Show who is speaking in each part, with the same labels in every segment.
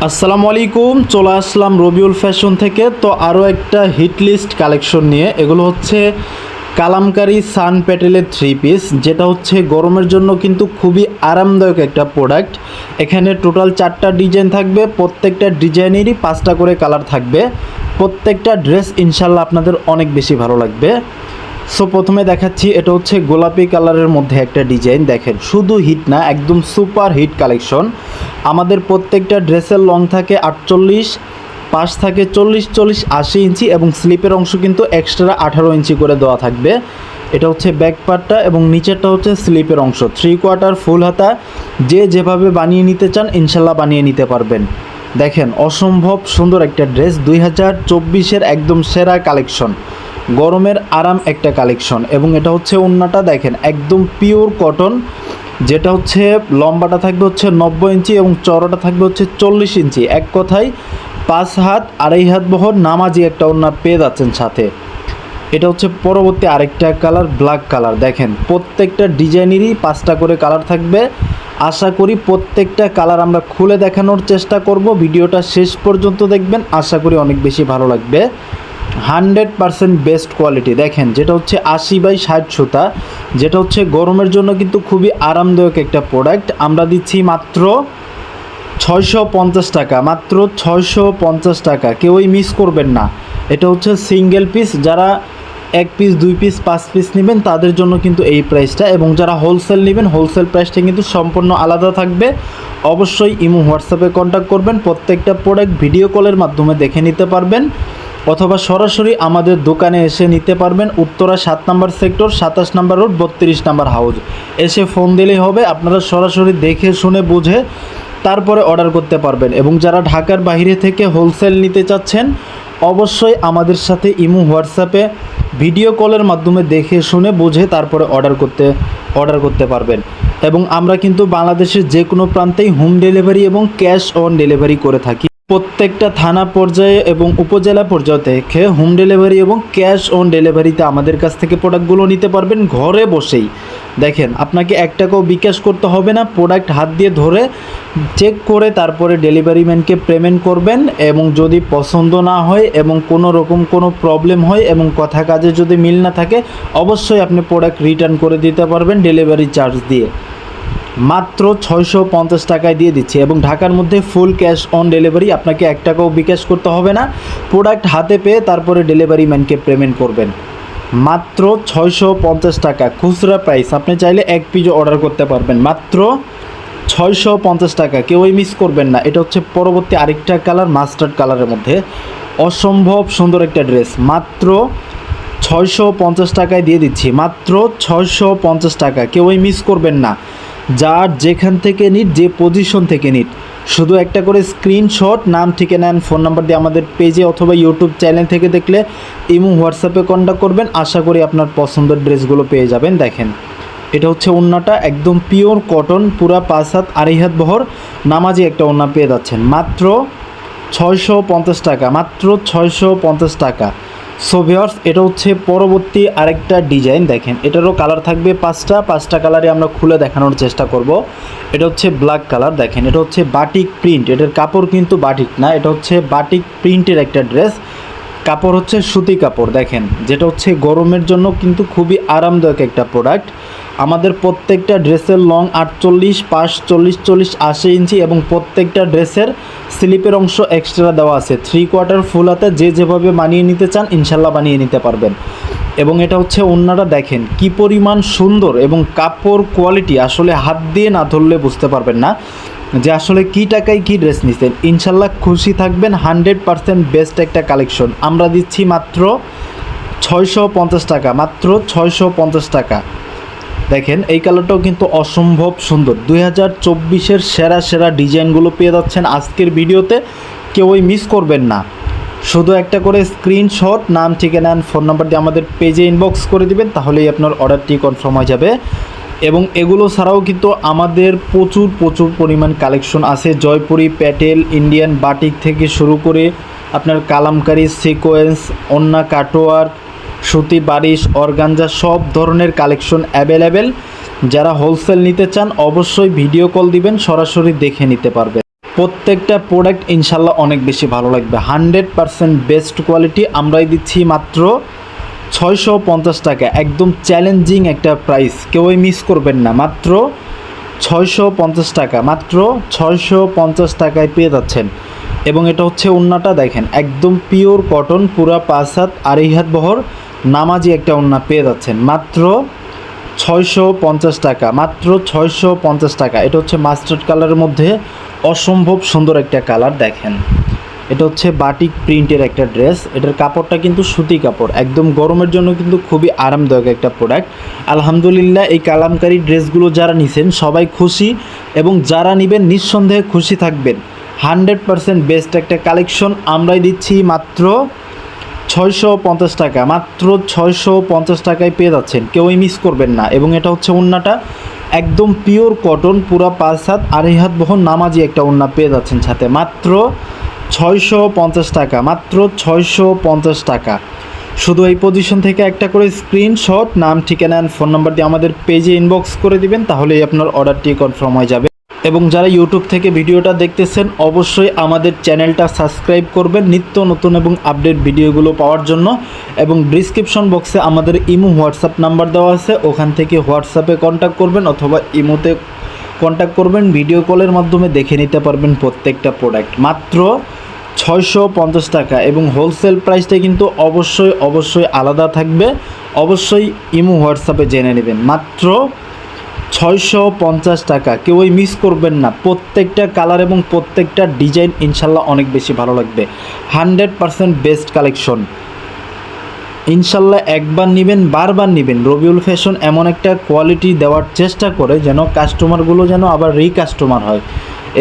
Speaker 1: আসসালামু আলাইকুম, চলে আসলাম রবিউল ফ্যাশন থেকে। তো আরও একটা হিট লিস্ট কালেকশন নিয়ে। এগুলো হচ্ছে কালামকারী সান প্যাটেলের থ্রি পিস, যেটা হচ্ছে গরমের জন্য কিন্তু খুবই আরামদায়ক একটা প্রোডাক্ট। এখানে টোটাল 4টা ডিজাইন থাকবে, প্রত্যেকটা ডিজাইনেরই 5টা করে কালার থাকবে। প্রত্যেকটা ড্রেস ইনশাল্লাহ আপনাদের অনেক বেশি ভালো লাগবে। সো প্রথমে দেখাচ্ছি, এটা হচ্ছে গোলাপি কালারের মধ্যে একটা ডিজাইন। দেখেন, শুধু হিট না, একদম সুপার হিট কালেকশন। আমাদের প্রত্যেকটা ড্রেসের লং থাকে 48, পাশ থাকে 40-40-80 ইঞ্চি এবং স্লিপের অংশ কিন্তু এক্সট্রা 18 ইঞ্চি করে দেওয়া থাকবে। এটা হচ্ছে ব্যাক পার্টটা এবং নিচেরটা হচ্ছে স্লিপের অংশ। 3/4 ফুল হাতা, যে যেভাবে বানিয়ে নিতে চান ইনশাল্লাহ বানিয়ে নিতে পারবেন। দেখেন, অসম্ভব সুন্দর একটা ড্রেস, 2024-এর একদম সেরা কালেকশন, গরমের আরাম একটা কালেকশন। এবং এটা হচ্ছে ওড়নাটা, দেখেন একদম পিওর কটন, যেটা হচ্ছে লম্বাটা থাকবে হচ্ছে 90 ইঞ্চি এবং চওড়াটা থাকবে হচ্ছে 40 ইঞ্চি। এক কথায় 5 হাত 2.5 হাত বহর নামাজি একটা ওড়না পেয়ে যাচ্ছেন সাথে। এটা হচ্ছে পরবর্তী আরেকটা কালার, ব্ল্যাক কালার। দেখেন, প্রত্যেকটা ডিজাইনেরই 5টা করে কালার থাকবে। আশা করি প্রত্যেকটা কালার আমরা খুলে দেখানোর চেষ্টা করব। ভিডিওটা শেষ পর্যন্ত দেখবেন, আশা করি অনেক বেশি ভালো লাগবে। 100% বেস্ট কোয়ালিটি। দেখেন, যেটা হচ্ছে 80/60 সুতা, যেটা হচ্ছে গরমের জন্য কিন্তু খুবই আরামদায়ক একটা প্রোডাক্ট। আমরা দিচ্ছি মাত্র 650 টাকা, মাত্র 650 টাকা। কেউই মিস করবেন না। এটা হচ্ছে সিঙ্গেল পিস, যারা 1 পিস 2 পিস 5 পিস নেবেন তাদের জন্য কিন্তু এই প্রাইসটা, এবং যারা হোলসেল নেবেন হোলসেল প্রাইসটা কিন্তু সম্পূর্ণ আলাদা থাকবে। অবশ্যই ইমো হোয়াটসঅ্যাপে কন্ট্যাক্ট করবেন। প্রত্যেকটা প্রোডাক্ট ভিডিও কলের মাধ্যমে দেখে নিতে পারবেন, অথবা সরাসরি আমাদের দোকানে এসে নিতে পারবেন। উত্তরা 7 নম্বর সেক্টর, 27 নম্বর রোড, 32 নম্বর হাউস। এসে ফোন দিলেই হবে, আপনারা সরাসরি দেখে শুনে বুঝে তারপরে অর্ডার করতে পারবেন। এবং যারা ঢাকার বাইরে থেকে হোলসেল নিতে চাচ্ছেন অবশ্যই আমাদের সাথে ইমো হোয়াটসঅ্যাপে ভিডিও কলের মাধ্যমে দেখে শুনে বুঝে তারপরে অর্ডার করতে পারবেন। এবং আমরা কিন্তু বাংলাদেশের যে কোনো প্রান্তেই হোম ডেলিভারি এবং ক্যাশ অন ডেলিভারি করে থাকি। প্রত্যেকটা থানা পর্যায়ে এবং উপজেলা পর্যায় থেকে হোম ডেলিভারি এবং ক্যাশ অন ডেলিভারিতে আমাদের কাছ থেকে প্রোডাক্টগুলো নিতে পারবেন ঘরে বসেই। দেখেন, আপনাকে 1 টাকাও বিকাশ করতে হবে না। প্রোডাক্ট হাত দিয়ে ধরে চেক করে তারপরে ডেলিভারি ম্যানকে পেমেন্ট করবেন। এবং যদি পছন্দ না হয় এবং কোনো রকম কোনো প্রবলেম হয় এবং কথা কাজে যদি মিল না থাকে, অবশ্যই আপনি প্রোডাক্ট রিটার্ন করে দিতে পারবেন ডেলিভারি চার্জ দিয়ে। মাত্র 650 টাকায় দিয়ে দিচ্ছি। এবং ঢাকার মধ্যে ফুল ক্যাশ অন ডেলিভারি, আপনাকে 1 টাকাও বিকাশ করতে হবে না। প্রোডাক্ট হাতে পেয়ে তারপরে ডেলিভারি ম্যানকে পেমেন্ট করবেন। মাত্র 650 টাকা খুচরা প্রাইস। আপনি চাইলে 1 পিসও অর্ডার করতে পারবেন, মাত্র 650 টাকা। কেউই মিস করবেন না। এটা হচ্ছে পরবর্তী আরেকটা কালার, মাস্টার্ড কালারের মধ্যে অসম্ভব সুন্দর একটা ড্রেস। মাত্র 650 টাকায় দিয়ে দিচ্ছি, মাত্র 650 টাকা। কেউই মিস করবেন না। যার যেখান থেকে নিট, যে পজিশন থেকে নিট, শুধু একটা করে স্ক্রিনশট, নাম, ঠিকানা, ফোন নাম্বার দিয়ে আমাদের পেজে অথবা ইউটিউব চ্যানেল থেকে দেখলে ইমো হোয়াটসঅ্যাপে কন্ট্যাক্ট করবেন। আশা করি আপনার পছন্দের ড্রেসগুলো পেয়ে যাবেন। দেখেন, এটা হচ্ছে ওড়নাটা, একদম পিওর কটন, পুরা 5 হাত 2.5 হাত বহর নামাজি একটা ওড়না পেয়ে যাচ্ছেন মাত্র 650 টাকা, মাত্র 650 টাকা। সো ভিউয়ার্স, এটা হচ্ছে পরবর্তী আরেকটা ডিজাইন। দেখেন, এটারও কালার থাকবে 5টা কালারে আমরা খুলে দেখানোর চেষ্টা করব। এটা হচ্ছে ব্ল্যাক কালার। দেখেন, এটা হচ্ছে বাটিক প্রিন্ট। এটার কাপড় কিন্তু বাটিক না, এটা হচ্ছে বাটিক প্রিন্টের একটা ড্রেস। কাপড় হচ্ছে সুতি কাপড়। দেখেন, যেটা হচ্ছে গরমের জন্য কিন্তু খুবই আরামদায়ক একটা প্রোডাক্ট। আমাদের প্রত্যেকটা ড্রেসের লং 48, পাশ 40-40-80 ইঞ্চি এবং প্রত্যেকটা ড্রেসের স্লিপের অংশ এক্সট্রা দেওয়া আছে। 3/4 ফুল হাতে, যে যেভাবে বানিয়ে নিতে চান ইনশাল্লাহ বানিয়ে নিতে পারবেন। এবং এটা হচ্ছে ওড়নাটা, দেখেন কি পরিমাণ সুন্দর এবং কাপড় কোয়ালিটি আসলে হাত দিয়ে না ধরলে বুঝতে পারবেন না যে আসলে কী টাকায় কী ড্রেস নিচ্ছেন। ইনশাল্লাহ খুশি থাকবেন। 100% বেস্ট একটা কালেকশন। আমরা দিচ্ছি মাত্র 650 টাকা, মাত্র 650 টাকা। দেখেন, এই কালারটাও কিন্তু অসম্ভব সুন্দর। 2024-এর সেরা ডিজাইনগুলো পেয়ে যাচ্ছেন আজকের ভিডিওতে। কেউই মিস করবেন না। শুধু একটা করে স্ক্রিনশট, নাম, ঠিকানা, ফোন নাম্বার দিয়ে আমাদের পেজে ইনবক্স করে দিবেন, তাহলেই আপনার অর্ডারটি কনফার্ম হয়ে যাবে। এবং এগুলো ছাড়াও কিন্তু আমাদের প্রচুর পরিমাণ কালেকশন আছে। জয়পুরি, প্যাটেল, ইন্ডিয়ান বাটিক থেকে শুরু করে আপনার কালামকারী, সিকোয়েন্স, ওন্না, কাটোয়ার, সুতি, বারিশ, অর্গানজা, সব ধরনের কালেকশন অ্যাভেলেবেল। যারা হোলসেল নিতে চান অবশ্যই ভিডিও কল দিবেন, সরাসরি দেখে নিতে পারবেন। প্রত্যেকটা প্রোডাক্ট ইনশাল্লাহ অনেক বেশি ভালো লাগবে। 100% বেস্ট কোয়ালিটি আমরাই দিচ্ছি মাত্র 650 টাকা। একদম চ্যালেঞ্জিং একটা প্রাইস, কেউই মিস করবেন না। মাত্র 650 টাকা, মাত্র 650 টাকায় পেয়ে যাচ্ছেন। এবং এটা হচ্ছে ওড়নাটা দেখেন, একদম পিওর কটন, পুরা 5 হাত আড়াই হাত বহর নামাজি একটা ওড়না পেয়ে যাচ্ছেন মাত্র 650 টাকা, মাত্র 650 টাকা। এটা হচ্ছে মাস্টার্ড কালারের মধ্যে অসম্ভব সুন্দর একটা কালার। দেখেন এটা হচ্ছে বাটিক প্রিন্টের একটা ড্রেস। এটার কাপড়টা কিন্তু সুতি কাপড়, একদম গরমের জন্য কিন্তু খুবই আরামদায়ক একটা প্রোডাক্ট। আলহামদুলিল্লাহ এই কালামকারী ড্রেসগুলো যারা নিছেন সবাই খুশি, এবং যারা নেবেন নিঃসন্দেহে খুশি থাকবেন। 100% বেস্ট একটা কালেকশন আমরাই দিচ্ছি মাত্র 650 টাকা, মাত্র 650 টাকায় পেয়ে যাচ্ছেন, কেউই মিস করবেন না। এবং এটা হচ্ছে ওড়নাটা একদম পিওর কটন, পুরা 5 হাত আড়াই হাত বহর নামাজি একটা ওড়না পেয়ে যাচ্ছেন সাথে, মাত্র 650 টাকা, মাত্র 650 টাকা। শুধু এই পজিশন থেকে একটা করে স্ক্রিনশট, নাম, ঠিকানা অ্যান্ড ফোন নাম্বার দিয়ে আমাদের পেজে ইনবক্স করে দিবেন, তাহলেই আপনার অর্ডারটি কনফার্ম হয়ে যাবে। এবং যারা ইউটিউব থেকে ভিডিওটা দেখতেছেন অবশ্যই আমাদের চ্যানেলটা সাবস্ক্রাইব করবেন নিত্য নতুন এবং আপডেট ভিডিওগুলো পাওয়ার জন্য। এবং ডিসক্রিপশন বক্সে আমাদের ইমো হোয়াটসঅ্যাপ নাম্বার দেওয়া আছে, ওখান থেকে হোয়াটসঅ্যাপে কন্ট্যাক্ট করবেন অথবা ইমোতে কন্ট্যাক্ট করবেন, ভিডিও কলের মাধ্যমে দেখে নিতে পারবেন প্রত্যেকটা প্রোডাক্ট। মাত্র 650 টাকা, এবং হোলসেল প্রাইসটা কিন্তু অবশ্যই আলাদা থাকবে, অবশ্যই ইমো হোয়াটসঅ্যাপে জেনে নেবেন। মাত্র 650 টাকা, কেউই মিস করবেন না। প্রত্যেকটা কালার এবং প্রত্যেকটা ডিজাইন ইনশাল্লাহ অনেক বেশি ভালো লাগবে। 100% বেস্ট কালেকশন ইনশাল্লাহ। একবার নেবেন বারবার নেবেন। রবিউল ফ্যাশন এমন একটা কোয়ালিটি দেওয়ার চেষ্টা করে যেন কাস্টমারগুলো যেন আবার রিকাস্টমার হয়।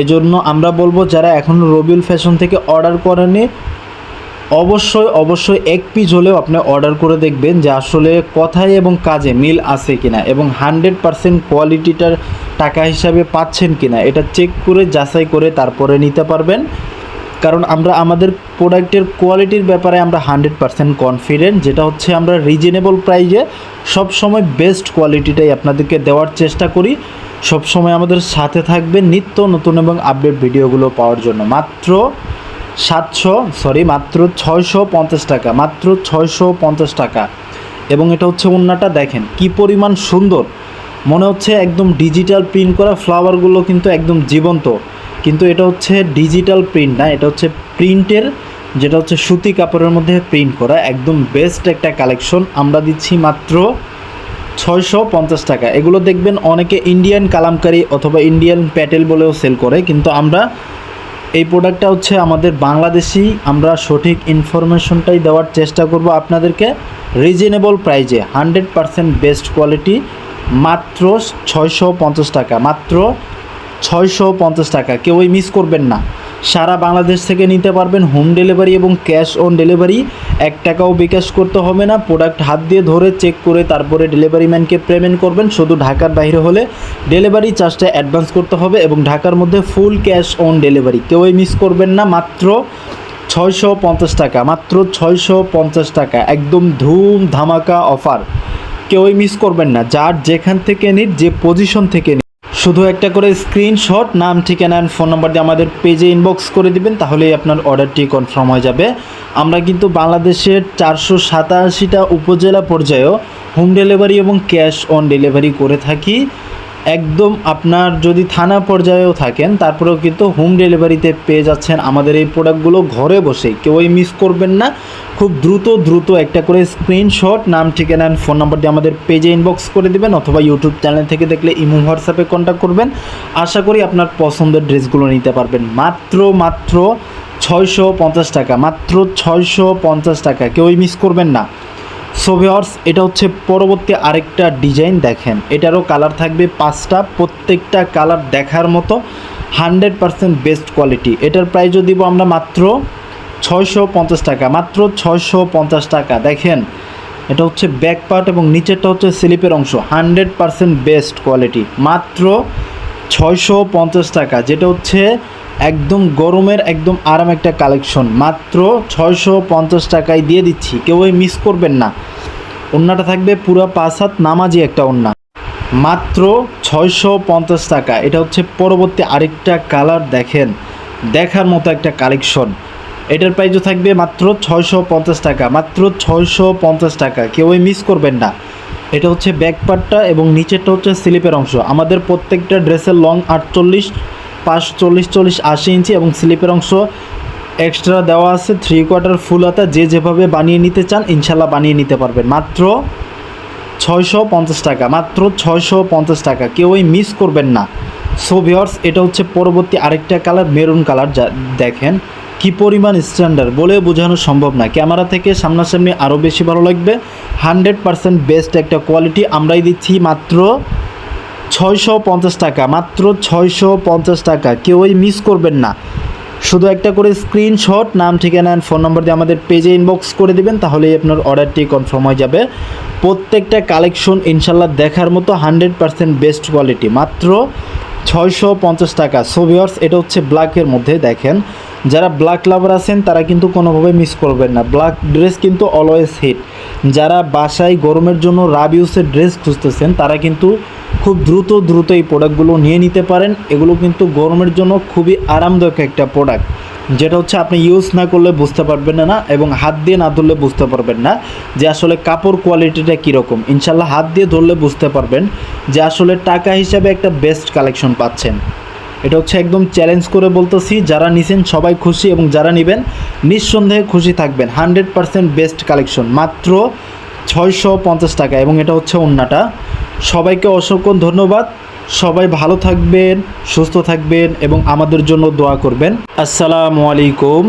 Speaker 1: এজন্য আমরা বলবো যারা এখনও রবিউল ফ্যাশন থেকে অর্ডার করেনি অবশ্যই এক পিস হলেও আপনি অর্ডার করে দেখবেন যে আসলে কথায় এবং কাজে মিল আছে কিনা, এবং 100% কোয়ালিটিটার টাকা হিসাবে পাচ্ছেন কিনা এটা চেক করে যাচাই করে তারপরে নিতে পারবেন। কারণ আমরা আমাদের প্রোডাক্টের কোয়ালিটির ব্যাপারে আমরা 100% কনফিডেন্ট, যেটা হচ্ছে আমরা রিজনেবল প্রাইসে সবসময় বেস্ট কোয়ালিটিটাই আপনাদেরকে দেওয়ার চেষ্টা করি। সবসময় আমাদের সাথে থাকবেন নিত্য নতুন এবং আপডেট ভিডিওগুলো পাওয়ার জন্য। মাত্র 650 টাকা, মাত্র 650 টাকা। এবং এটা হচ্ছে ওড়নাটা দেখেন কি পরিমাণ সুন্দর, মনে হচ্ছে একদম ডিজিটাল প্রিন্ট করা। ফ্লাওয়ারগুলো কিন্তু একদম জীবন্ত, কিন্তু এটা হচ্ছে ডিজিটাল প্রিন্ট না, এটা হচ্ছে প্রিন্টের, যেটা হচ্ছে সুতি কাপড়ের মধ্যে প্রিন্ট করা। একদম বেস্ট একটা কালেকশন আমরা দিচ্ছি মাত্র 650 টাকা। এগুলো দেখবেন অনেকে ইন্ডিয়ান কালামকারী অথবা ইন্ডিয়ান প্যাটেল বলেও সেল করে, কিন্তু আমরা এই প্রোডাক্টটা হচ্ছে আমাদের বাংলাদেশি, আমরা সঠিক ইনফরমেশনটাই দেওয়ার চেষ্টা করব আপনাদেরকে রিজনেবল প্রাইজে। 100% বেস্ট কোয়ালিটি, মাত্র 650 টাকা, মাত্র 650 টাকা, কেউই মিস করবেন না। সারা বাংলাদেশ থেকে নিতে পারবেন, হোম ডেলিভারি এবং ক্যাশ অন ডেলিভারি। 1 টাকাও বিকাশ করতে হবে না, প্রোডাক্ট হাত দিয়ে ধরে চেক করে তারপরে ডেলিভারি ম্যানকে পেমেন্ট করবেন। শুধু ঢাকার বাইরে হলে ডেলিভারি চার্জটা অ্যাডভান্স করতে হবে, এবং ঢাকার মধ্যে ফুল ক্যাশ অন ডেলিভারি, কেউই মিস করবেন না। মাত্র 650 টাকা, মাত্র 650 টাকা, একদম ধুম ধামাকা অফার, কেউই মিস করবেন না। যার যেখান থেকে নিন, যে পজিশন থেকে নিন, শুধু একটা করে স্ক্রিনশট, নাম, ঠিকানা অ্যান্ড ফোন নাম্বার দিয়ে আমাদের পেজে ইনবক্স করে দিবেন, তাহলেই আপনার অর্ডারটি কনফার্ম হয়ে যাবে। আমরা কিন্তু বাংলাদেশের 487টা উপজেলা পর্যায়েও হোম ডেলিভারি এবং ক্যাশ অন ডেলিভারি করে থাকি। একদম আপনার যদি থানা পর্যায়েও থাকেন তারপরেও কিন্তু হোম ডেলিভারিতে পেয়ে যাচ্ছেন আমাদের এই প্রোডাক্টগুলো ঘরে বসেই, কেউই মিস করবেন না। খুব দ্রুত একটা করে স্ক্রিনশট, নাম, ঠিকানা অ্যান্ড ফোন নাম্বার দিয়ে আমাদের পেজে ইনবক্স করে দেবেন, অথবা ইউটিউব চ্যানেল থেকে দেখলে ইমো হোয়াটসঅ্যাপে কন্ট্যাক্ট করবেন। আশা করি আপনার পছন্দের ড্রেসগুলো নিতে পারবেন। মাত্র 650 টাকা, মাত্র 650 টাকা, কেউই মিস করবেন না। সো ভিউয়ার্স, এটা হচ্ছে পরবর্তী আরেকটা ডিজাইন। দেখেন এটারও কালার থাকবে 5টা, প্রত্যেকটা কালার দেখার মতো, 100% বেস্ট কোয়ালিটি। এটার প্রাইসও দিব আমরা মাত্র 650 টাকা, মাত্র 650 টাকা। দেখেন এটা হচ্ছে ব্যাক পার্ট এবং নিচেরটা হচ্ছে স্লিপের অংশ, 100% বেস্ট কোয়ালিটি, মাত্র 650 টাকা, যেটা হচ্ছে একদম গরমের একদম আরাম একটা কালেকশন। মাত্র 650 টাকায় দিয়ে দিচ্ছি, কেউই মিস করবেন না। ওড়নাটা থাকবে পুরো 5 হাত নামাজি একটা ওড়না, মাত্র 650 টাকা। এটা হচ্ছে পরবর্তী আরেকটা কালার। দেখেন দেখার মতো একটা কালেকশন। এটার প্রাইসও থাকবে মাত্র 650 টাকা, মাত্র 650 টাকা, কেউই মিস করবেন না। এটা হচ্ছে ব্যাক পার্টটা এবং নিচেরটা হচ্ছে স্লিপের অংশ। আমাদের প্রত্যেকটা ড্রেসের লং 48, পাশ 40, 80 ইঞ্চি এবং স্লিপের অংশ এক্সট্রা দেওয়া আছে 3/4 ফুল হাতা। যে যেভাবে বানিয়ে নিতে চান ইনশাল্লাহ বানিয়ে নিতে পারবেন। মাত্র 650 টাকা, মাত্র 650 টাকা, কেউই মিস করবেন না। সো ভিউয়ার্স, এটা হচ্ছে পরবর্তী আরেকটা কালার, মেরুন কালার। যা দেখেন কি পরিমাণ স্ট্যান্ডার্ড, বলে বোঝানো সম্ভব না। ক্যামেরা থেকে সামনাসামনি আরও বেশি ভালো লাগবে। 100% বেস্ট একটা কোয়ালিটি আমরাই দিচ্ছি মাত্র 650 টাকা, মাত্র 650 টাকা, কেউই মিস করবেন না। শুধু একটা করে স্ক্রিনশট, নাম, ঠিকানা অ্যান্ড ফোন নম্বর দিয়ে আমাদের পেজে ইনবক্স করে দিবেন, তাহলেই আপনার অর্ডারটি কনফার্ম হয়ে যাবে। প্রত্যেকটা কালেকশন ইনশাল্লাহ দেখার মতো 100% বেস্ট কোয়ালিটি, মাত্র 650 টাকা। সো ভিউয়ার্স, এটা হচ্ছে ব্ল্যাকের মধ্যে। দেখেন যারা ব্ল্যাক লাভার আছেন তারা কিন্তু কোনোভাবে মিস করবেন না। ব্ল্যাক ড্রেস কিন্তু অলওয়েজ হিট। যারা বাসায় গরমের জন্য রাব ইউসের ড্রেস খুঁজতেছেন তারা কিন্তু খুব দ্রুত এই প্রোডাক্টগুলো নিয়ে নিতে পারেন। এগুলো কিন্তু গরমের জন্য খুবই আরামদায়ক একটা প্রোডাক্ট, যেটা হচ্ছে আপনি ইউজ না করলে বুঝতে পারবেন না এবং হাত দিয়ে না ধরলে বুঝতে পারবেন না যে আসলে কাপড় কোয়ালিটিটা কীরকম। ইনশাল্লাহ হাত দিয়ে ধরলে বুঝতে পারবেন যে আসলে টাকা হিসাবে একটা বেস্ট কালেকশন পাচ্ছেন। এটা হচ্ছে একদম চ্যালেঞ্জ করে বলতেছি, যারা নিছেন সবাই খুশি এবং যারা নেবেন নিঃসন্দেহে খুশি থাকবেন। 100% বেস্ট কালেকশন, মাত্র 650 টাকা। এবং এটা হচ্ছে ওড়নাটা। সবাইকে অসংখ্য ধন্যবাদ। সবাই ভালো থাকবেন, সুস্থ থাকবেন এবং আমাদের জন্য দোয়া করবেন। আসসালামু আলাইকুম।